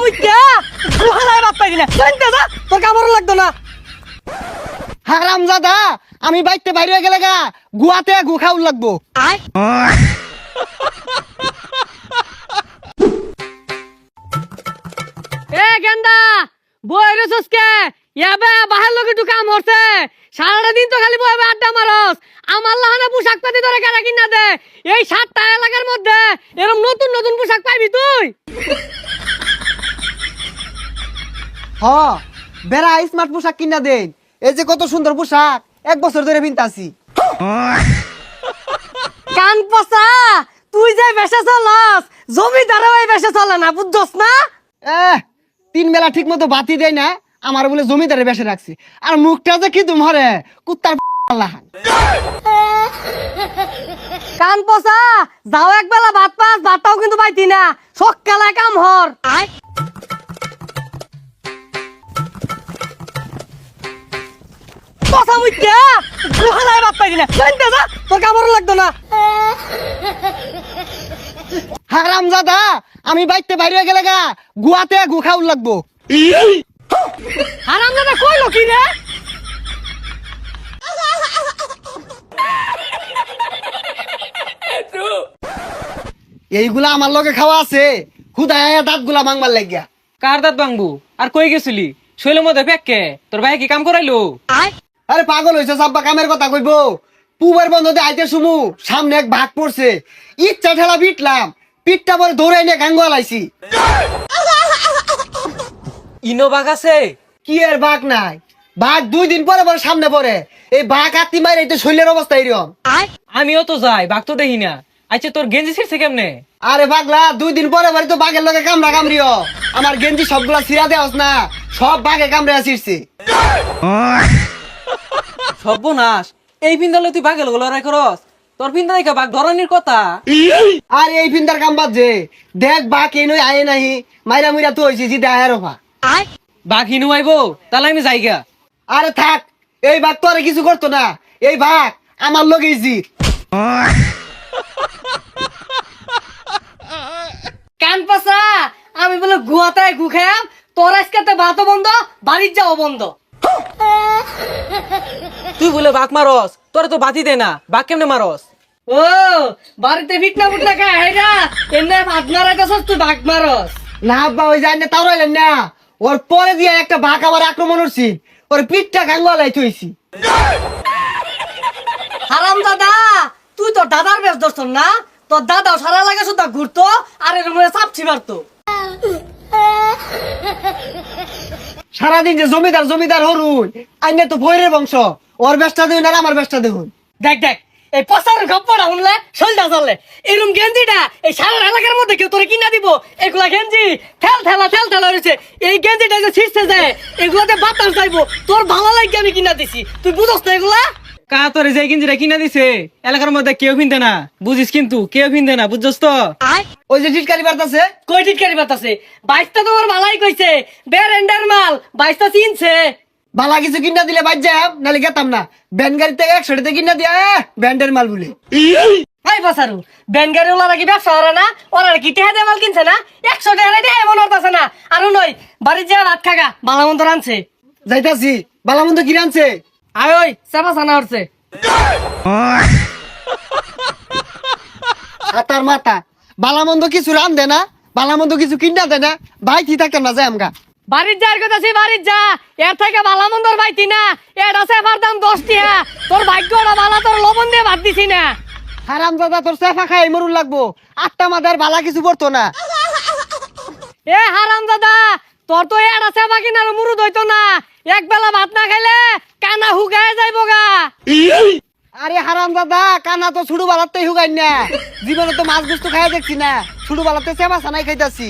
মুইতা গুহালায় বাপ পাইলি না শুনতে যা তোর কামড় লাগতো না হারামজাদা আমি বাইতে বাইরে গেলে গা গুয়াতে গু খাউল লাগবো আয় এ গেন্দা বইরে সসকে ইয়াবে বাহার লগে টু কাম হচ্ছে সারা দিন তো খালি বইবে আড্ডা মারস আমার লাহানে পোশাক পাতি ধরে কেনা কিনা দে এই 7টা এলাকার মধ্যে এরকম নতুন নতুন পোশাক পাইবি তুই হ বেড়া স্মার্ট পোশাক কিনা দেন এই যে কত সুন্দর পোশাক 1 বছর ধরে পিনতাছি কান পচা তুই যে বেশে চলস জমিদারও এই বেশে চলে না বুঝছস না 3 বেলা ঠিক মতো বাতি দেয় না আমার বলে জমিদারে বেশে রাখছি আর মুখটা যে কি তুমরে কুত্তার লাহান কান পচা যাও এক বেলা ভাত পাস ভাতটাও কিন্তু পাইতি না সকালে কাম হর আয় পচা মুইতে গুহালায় বাপ পাইলি না শুনতে যা তোর কামড় লাগতো না হারামজাদা আমি বাইতে বাইরে গেলে গা গুয়াতে গু খাউল লাগবো হারামজাদা কইলো কি রে এইগুলা আমার লগে খাওয়া আছে খুদায় দাঁতগুলা মাংবার লাগিয়া কার দাঁত ভাঙবো আর কই গেছিলি শৈলের মধ্যে পেককে তোর ভাই কি কাম করাইলো আয় আরে পাগল হইছে সাব্বা কামের কথা কইবো পুবের বন্ধতে আইতে সুমু সামনে এক ভাগ পড়ছে ইচ্ছা ঠেলা পিটলাম পিঠটা পরে দৌড়ে নিয়ে গাঙ্গুয়া লাইছি ইনো বাঘ আছে কি এর বাঘ নাই বাঘ 2 দিন পরে পরে সামনে পড়ে এই বাঘ আত্মি মারে এই তো শৈলের অবস্থা এরকম আয় আমিও তো যাই বাঘ তো দেখি না আচ্ছা তোর গেঞ্জি ছিড়ছে কেমনে আরে পাগলা 2 দিন পরে পরে তো বাঘের লগে কামড়া কামড়িও আমার গেঞ্জি সবগুলা ছিড়া দেওয়াস না সব বাঘে কামড়ে ছিড়ছে সর্বনাশ এই পিন্দালে তুই বাঘের লড়াই করস তোর পিন্দা দেখা বাঘ ধরনের কথা আর এই ফিন্দার কাম বাদ যে দেখ বাঘ এই নই আয়ে নাহি মাইরা মুইরা তো হইছি জিদা আয়ের রফা আয় বাঘ হিনু আইবো তাহলে আমি যাইগা আরে থাক এই বাঘ তো আর কিছু করতো না এই বাঘ আমার লগে জিত কান পচা আমি বলে গুয়াতে গু খাম তোর আজকে ভাতও বন্ধ বাড়ির যাও বন্ধ তুই বলে বাঘ মারস তোরে তো বাতি দে না বাঘ কেমনে মারস ও বাড়িতে ফিটনা ফুটনা খায় হাইরা এমনি ভাত মারাইতেছস তুই ভাগ মারস না আব্বা ওই যায় না তাও রইলেন না ওর পরে দিয়ে একটা বাঘ আবার আক্রমণ করছি ওর পিঠটা গাঙ্গুয়া লাইতে হইছি হারাম দাদা তুই তোর দাদার বেশ ধরছ না তোর দাদাও সারা লাগে শুধু ঘুরতো আর এর মধ্যে চাপছি মারতো সারাদিন যে জমিদার জমিদার হরুন আইনে তো ভৈরের বংশ ওর বেশটা দেখুন আর আমার বেশটা দেখুন দেখ দেখ এই পচার গপ্পটা শুনলে শৈলটা চললে এরকম গেঞ্জিটা এই সারা এলাকার মধ্যে কেউ তোরে কিনা দিব এগুলা গেঞ্জি ঠেল ঠেলা রয়েছে এই গেঞ্জিটা যে ছিঁড়ছে যায় এগুলাতে বাতাস যাইবো তোর ভালো লাগে আমি কিনা দিছি তুই বুঝস না এগুলা কা তোরে যে গেঞ্জিটা কিনা দিছে এলাকার মধ্যে কেউ পিনতে না বুঝিস কিন্তু কেউ পিনতে না বুঝছস তো আয় ওই যে টিটকারি বার্তাছে কই টিটকারি বাতাসে বাইশটা তোমার ভালাই কইছে বেরেন্ডার মাল বাইশটা চিনছে বালা কিছু কিনা দিলে বাদ যাম নালে গেতাম না ব্যান গাড়িতে 100 টাকা কিনা দিয়া ব্যান্ডের মাল বলে হাই বাসারু ব্যানগাড়ি ওরা কি ব্যবসা ওরা না ওরা কি টেহা দিয়ে মাল কিনছে না 100 টাকা রেটে এমন হতাছে না আর নয় বাড়ির যা ভাত খাগা বালামন্ত রানছে যাইতাছি বালামন্দ কি রানছে আয় ওই চাপা ছানা উঠছে হাতার মাথা বালামন্দ কিছু রান দে না বালামন্দ কিছু কিনা দে না ভাই কি থাকতাম না যাই আমগা বাড়ির যার কথা সে বাড়ির যা এর থেকে বালামন্দর পাইতি না এটা সেফার দাম 10 টাকা তোর ভাগ্যটা বালা তোর লবণ দিয়ে ভাত দিছি না হারামজাদা তোর সেফা খাই মরুন লাগবো 8টা মাদার বালা কিছু পড়তো না এ হারাম দাদা তোর তো এটা সেফা কিনার মুরুদ হইতো না এক বেলা ভাত না খাইলে কানা হুগায় যাইব গা আরে হারামজাদা কানা তো ছুড়ু বালাতেই হুগাই না জীবনে তো মাছ গুস্ত খাই দেখছি না ছুড়ু বালাতে সেবা সানাই খাইতাছি